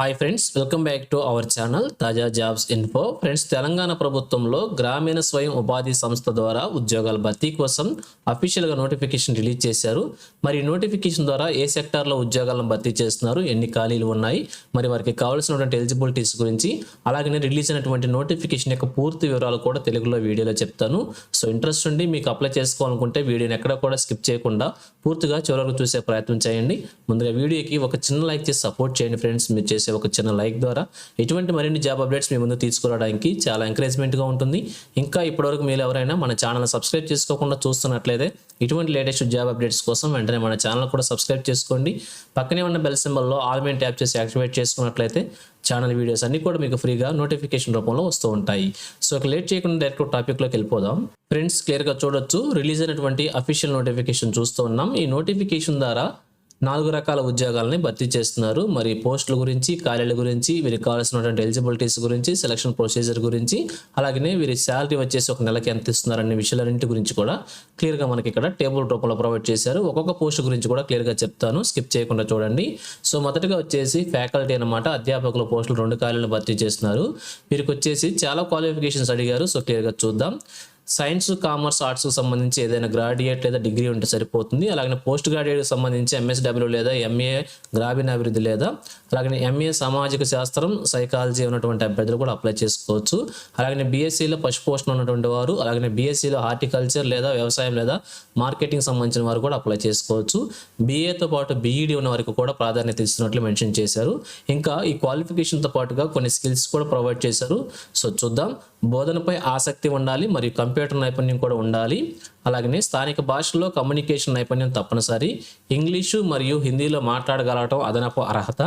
Hi friends, welcome back to our channel తాజా jobs info. Friends, Telangana ప్రభుత్వంలో గ్రామీణ స్వయం ఉపాధి సంస్థ ద్వారా ఉద్యోగాల భర్తీ కోసం అఫీషియల్గా నోటిఫికేషన్ రిలీజ్ చేశారు. మరి నోటిఫికేషన్ ద్వారా ఏ సెక్టార్లో ఉద్యోగాలను భర్తీ చేస్తున్నారు, ఎన్ని ఖాళీలు ఉన్నాయి, మరి వారికి కావాల్సినటువంటి ఎలిజిబిలిటీస్ గురించి, అలాగే రిలీజ్ అయినటువంటి నోటిఫికేషన్ యొక్క పూర్తి వివరాలు కూడా తెలుగులో వీడియోలో చెప్తాను. సో ఇంట్రెస్ట్ ఉండి మీకు అప్లై చేసుకోవాలనుకుంటే వీడియోని ఎక్కడ కూడా స్కిప్ చేయకుండా పూర్తిగా చివరకు చూసే ప్రయత్నం చేయండి. ముందుగా వీడియోకి ఒక చిన్న లైక్ చేసి సపోర్ట్ చేయండి ఫ్రెండ్స్. మీరు చేసే ఒక చిన్న లైక్ ద్వారా ఇటువంటి మరిన్ని జాబ్ అప్డేట్స్ మీ ముందు తీసుకురావడానికి చాలా ఎంకరేజ్మెంట్గా ఉంటుంది. ఇంకా ఇప్పటివరకు మీరు ఎవరైనా మన ఛానల్ సబ్స్క్రైబ్ చేసుకోకుండా చూస్తున్నట్లయితే ఇటువంటి లేటెస్ట్ జాబ్ అప్డేట్స్ కోసం వెంటనే మన ఛానల్ కూడా సబ్స్క్రైబ్ చేసుకోండి. పక్కనే ఉన్న బెల్ సింబల్లో ఆల్ మీద ట్యాప్ చేసి యాక్టివేట్ చేసుకున్నట్లయితే ఛానల్ వీడియోస్ అన్ని కూడా మీకు ఫ్రీగా నోటిఫికేషన్ రూపంలో వస్తూ ఉంటాయి. సో లేట్ చేయకుండా డైరెక్ట్ టాపిక్లోకి వెళ్ళిపోదాం. ఫ్రెండ్స్, క్లియర్గా చూడొచ్చు, రిలీజ్ అయినటువంటి అఫీషియల్ నోటిఫికేషన్ చూస్తూ ఉన్నాం. ఈ నోటిఫికేషన్ ద్వారా 4 రకాల ఉద్యోగాలని భర్తీ చేస్తున్నారు. మరి పోస్టుల గురించి, ఖాళీల గురించి, వీరికి కావాల్సినటువంటి ఎలిజిబిలిటీస్ గురించి, సెలక్షన్ ప్రొసీజర్ గురించి, అలాగే వీరి శాలరీ వచ్చేసి ఒక నెలకి ఎంత ఇస్తున్నారు అనే విషయాలన్నింటి గురించి కూడా క్లియర్గా మనకి ఇక్కడ టేబుల్ రూపంలో ప్రొవైడ్ చేశారు. ఒక్కొక్క పోస్ట్ గురించి కూడా క్లియర్గా చెప్తాను, స్కిప్ చేయకుండా చూడండి. సో మొదటగా వచ్చేసి ఫ్యాకల్టీ అనమాట, అధ్యాపకుల పోస్టులు 2 ఖాళీలను భర్తీ చేస్తున్నారు. వీరికి వచ్చేసి చాలా క్వాలిఫికేషన్స్ అడిగారు. సో క్లియర్గా చూద్దాం. సైన్స్, కామర్స్, ఆర్ట్స్కి సంబంధించి ఏదైనా గ్రాడ్యుయేట్ లేదా డిగ్రీ ఉంటే సరిపోతుంది. అలాగే పోస్ట్ గ్రాడ్యుయేట్కి సంబంధించి MSW లేదా MA గ్రామీణాభివృద్ధి లేదా అలాగే MA సామాజిక శాస్త్రం, సైకాలజీ ఉన్నటువంటి అభ్యర్థులు కూడా అప్లై చేసుకోవచ్చు. అలాగే BScలో పశుపోషణ ఉన్నటువంటి వారు, అలాగే BScలో హార్టికల్చర్ లేదా వ్యవసాయం లేదా మార్కెటింగ్ సంబంధించిన వారు కూడా అప్లై చేసుకోవచ్చు. BAతో పాటు BEd ఉన్న వారికి కూడా ప్రాధాన్యత ఇస్తున్నట్లు మెన్షన్ చేశారు. ఇంకా ఈ క్వాలిఫికేషన్తో పాటుగా కొన్ని స్కిల్స్ కూడా ప్రొవైడ్ చేశారు. సో చూద్దాం. బోధనపై ఆసక్తి ఉండాలి, మరియు కంప్యూటర్ నైపుణ్యం కూడా ఉండాలి. అలాగే స్థానిక భాషల్లో కమ్యూనికేషన్ నైపుణ్యం తప్పనిసరి. ఇంగ్లీషు మరియు హిందీలో మాట్లాడగలగటం అదనపు అర్హత.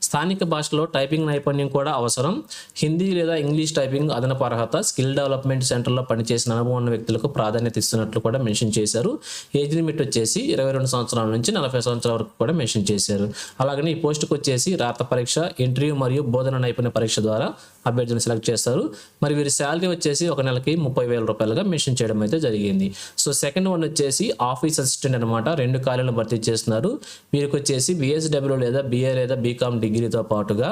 స్థానిక భాషలో టైపింగ్ నైపుణ్యం కూడా అవసరం. హిందీ లేదా ఇంగ్లీష్ టైపింగ్ అదనపు అర్హత. స్కిల్ డెవలప్మెంట్ సెంటర్లో పనిచేసిన అనుభవం ఉన్న వ్యక్తులకు ప్రాధాన్యత ఇస్తున్నట్లు కూడా మెన్షన్ చేశారు. ఏజ్ లిమిట్ వచ్చేసి 22 సంవత్సరాల నుంచి 40 సంవత్సరాల వరకు కూడా మెన్షన్ చేశారు. అలాగే ఈ పోస్టుకు వచ్చేసి రాత పరీక్ష, ఇంటర్వ్యూ మరియు బోధన నైపుణ్య పరీక్ష ద్వారా అభ్యర్థులను సెలెక్ట్ చేస్తారు. మరి వీరి శాలరీ వచ్చేసి ఒక నెలకి 30,000 రూపాయలుగా మెన్షన్ చేయడం అయితే జరిగింది. సో సెకండ్ వన్ వచ్చేసి ఆఫీస్ అసిస్టెంట్ అనమాట, 2 ఖాళీలను భర్తీ చేస్తున్నారు. వీరికి వచ్చేసి BSW లేదా BA లేదా BCom డిగ్రీతో పాటుగా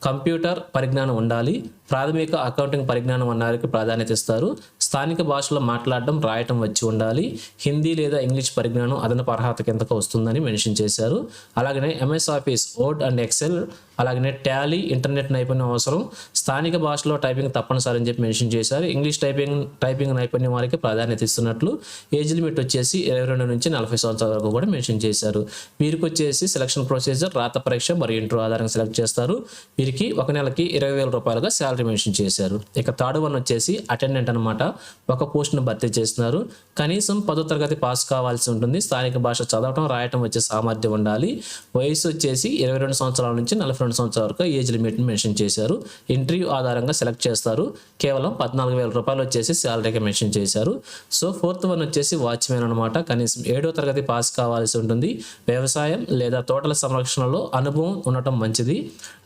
కంప్యూటర్ పరిజ్ఞానం ఉండాలి. ప్రాథమిక అకౌంటింగ్ పరిజ్ఞానం అన్న వారికి ప్రాధాన్యత ఇస్తారు. స్థానిక భాషలో మాట్లాడడం, రాయటం వచ్చి ఉండాలి. హిందీ లేదా ఇంగ్లీష్ పరిజ్ఞానం అదనపు అర్హత కిందకు వస్తుందని మెన్షన్ చేశారు. అలాగనే MS office, word and excel, అలాగనే టాలీ, ఇంటర్నెట్ నైపుణ్యం అవసరం. స్థానిక భాషలో టైపింగ్ తప్పనిసరి అని చెప్పి మెన్షన్ చేశారు. ఇంగ్లీష్ టైపింగ్ నైపుణ్యం వారికి ప్రాధాన్యత ఇస్తున్నట్లు. ఏజ్ లిమిట్ వచ్చేసి 22 నుంచి 40 సంవత్సరాల వరకు కూడా మెన్షన్ చేశారు. వీరికి వచ్చేసి సెలక్షన్ ప్రొసీజర్, రాత పరీక్ష మరియు ఇంటర్వ్యూ ఆధారంగా సెలెక్ట్ చేస్తారు. వీరికి ఒక నెలకి 20,000 రూపాయలుగా శాలరీ మెన్షన్ చేశారు. ఇక థర్డ్ వన్ వచ్చేసి అటెండెంట్ అనమాట, ఒక పోస్టును భర్తీ చేస్తున్నారు. కనీసం 10వ తరగతి పాస్ కావాల్సి ఉంటుంది. స్థానిక భాష చదవటం, రాయటం వచ్చే సామర్థ్యం ఉండాలి. వయసు వచ్చేసి 22 సంవత్సరాల నుంచి 42 సంవత్సరాల వరకు ఏజ్ లిమిట్ని మెన్షన్ చేశారు. ఇంటర్వ్యూ ఆధారంగా సెలెక్ట్ చేస్తారు. కేవలం 14,000 రూపాయలు వచ్చేసి శాలరీగా మెన్షన్ చేశారు. సో ఫోర్త్ వన్ వచ్చేసి వాచ్మెన్ అనమాట, కనీసం 7వ తరగతి పాస్ కావాల్సి ఉంటుంది. వ్యవసాయం లేదా తోటల సంరక్షణలో అనుభవం ఉండటం మంచిది.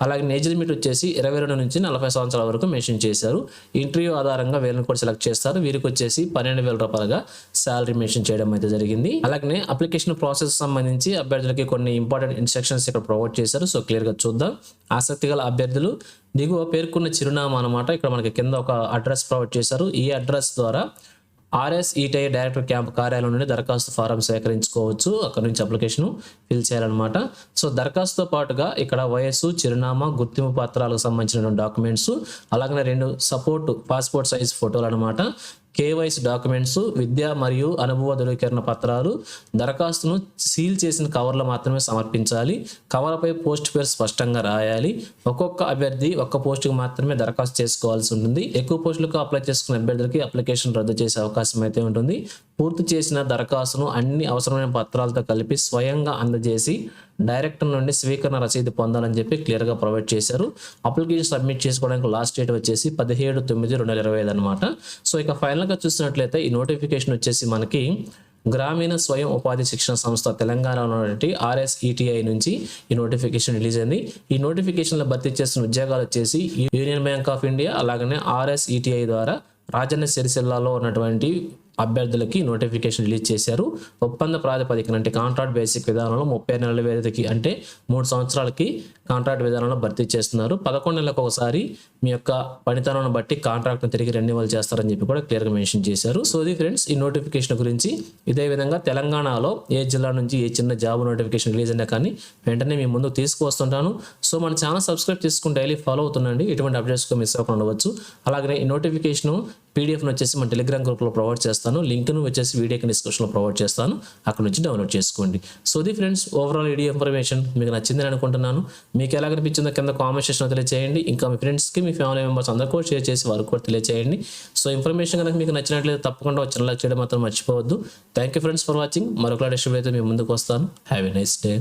అలాగే ఏజ్ లిమిట్ వచ్చేసి 22 నుంచి 40 సంవత్సరాల వరకు మెన్షన్ చేశారు. ఇంటర్వ్యూ ఆధారంగా వీళ్ళని కూడా సెలెక్ట్ చేస్తారు. వీరికి వచ్చేసి 12,000 రూపాయలుగా శాలరీ మెన్షన్ చేయడం అయితే జరిగింది. అలాగే అప్లికేషన్ ప్రాసెస్ సంబంధించి అభ్యర్థులకి కొన్ని ఇంపార్టెంట్ ఇన్స్ట్రక్షన్స్ ఇక్కడ ప్రొవైడ్ చేశారు. సో క్లియర్గా చూద్దాం. ఆసక్తి గల అభ్యర్థులు దిగువ పేర్కొన్న చిరునామా అనమాట, ఇక్కడ మనకి కింద ఒక అడ్రస్ ప్రొవైడ్ చేశారు. ఈ అడ్రస్ ద్వారా RSETI డైరెక్టర్ క్యాంప్ కార్యాలయం నుండి దరఖాస్తు ఫారం సేకరించుకోవచ్చు. అక్కడ నుంచి అప్లికేషన్ ఫిల్ చేయాలన్నమాట. సో దరఖాస్తుతో పాటుగా ఇక్కడ వయస్సు, చిరునామా, గుర్తింపు పత్రాలకు సంబంధించిన డాక్యుమెంట్స్, అలాగే 2 సపోర్ట్ పాస్పోర్ట్ సైజ్ ఫోటోలు అనమాట, KYC డాక్యుమెంట్స్, విద్య మరియు అనుభవ ధృవీకరణ పత్రాలు. దరఖాస్తును సీల్ చేసిన కవర్లో మాత్రమే సమర్పించాలి. కవర్పై పోస్ట్ పేరు స్పష్టంగా రాయాలి. ఒక్కొక్క అభ్యర్థి ఒక్క పోస్టుకు మాత్రమే దరఖాస్తు చేసుకోవాల్సి ఉంటుంది. ఎక్కువ పోస్టులకు అప్లై చేసుకున్న అభ్యర్థులకి అప్లికేషన్ రద్దు చేసే అవకాశం అయితే ఉంటుంది. పూర్తి చేసిన దరఖాస్తును అన్ని అవసరమైన పత్రాలతో కలిపి స్వయంగా అందజేసి డైరెక్టర్ నుండి స్వీకరణ రసీదు పొందాలని చెప్పి క్లియర్గా ప్రొవైడ్ చేశారు. అప్లికేషన్ సబ్మిట్ చేసుకోవడానికి లాస్ట్ డేట్ వచ్చేసి 17/9/2025 అనమాట. సో ఇక ఫైనల్గా చూసినట్లయితే ఈ నోటిఫికేషన్ వచ్చేసి మనకి గ్రామీణ స్వయం ఉపాధి శిక్షణ సంస్థ తెలంగాణలో ఉన్నటువంటి RSETI నుంచి ఈ నోటిఫికేషన్ రిలీజ్ అయింది. ఈ నోటిఫికేషన్లో భర్తీ చేస్తున్న ఉద్యోగాలు వచ్చేసి యూనియన్ బ్యాంక్ ఆఫ్ ఇండియా, అలాగనే RSETI ద్వారా రాజన్న సిరిసిల్లాలో ఉన్నటువంటి అభ్యర్థులకి నోటిఫికేషన్ రిలీజ్ చేశారు. ఒప్పంద ప్రాతిపదికన అంటే కాంట్రాక్ట్ బేసిక్ విధానంలో 30 నెలల వ్యవధికి అంటే 3 సంవత్సరాలకి కాంట్రాక్ట్ విధానంలో భర్తీ చేస్తున్నారు. 11 నెలలకు ఒకసారి మీ యొక్క పనితనం బట్టి కాంట్రాక్ట్ను తిరిగి రెన్యువల్ చేస్తారని చెప్పి కూడా క్లియర్గా మెన్షన్ చేశారు. సో ఇది ఫ్రెండ్స్ ఈ నోటిఫికేషన్ గురించి. ఇదే విధంగా తెలంగాణలో ఏ జిల్లా నుంచి ఏ చిన్న జాబ్ నోటిఫికేషన్ రిలీజ్ అయినా కానీ వెంటనే మీ ముందుకు తీసుకువస్తుంటాను. సో మన ఛానల్ సబ్స్క్రైబ్ చేసుకుని డైలీ ఫాలో అవుతుండండి. ఎటువంటి అప్డేట్స్ మిస్ అవ్వకుండా ఉండవచ్చు. అలాగే ఈ నోటిఫికేషన్ పీడిఎఫ్ను వచ్చేసి మన టెలిగ్రామ్ గ్రూప్లో ప్రొవైడ్ చేస్తాను. లింక్ను వచ్చేసి వీడియో డిస్క్రిప్షన్లో ప్రొవైడ్ చేస్తాను. అక్కడ నుంచి డౌన్లోడ్ చేసుకోండి. సో ఇది ఫ్రెండ్స్ ఓవరాల్ వీడియో ఇన్ఫర్మేషన్ మీకు నచ్చిందని అనుకుంటున్నాను. మీకు ఎలా అనిపించిందో కింద కామెంట్ సెక్షన్లో తెలియజేయండి. ఇంకా మీ ఫ్రెండ్స్కి మీ ఫ్యామిలీ మెంబర్స్ అందరూ కూడా షేర్ చేసి వారికి కూడా తెలియజేయండి. సో ఇన్ఫర్మేషన్ కనుక మీకు నచ్చినట్లయితే తప్పకుండా ఛానల్ లైక్ చేయడం మాత్రం మర్చిపోవద్దు. Thank you friends for watching. మరొక డిస్ట్రిబ్యూట్ అయితే మీ ముందుకు వస్తాను. Have a nice day.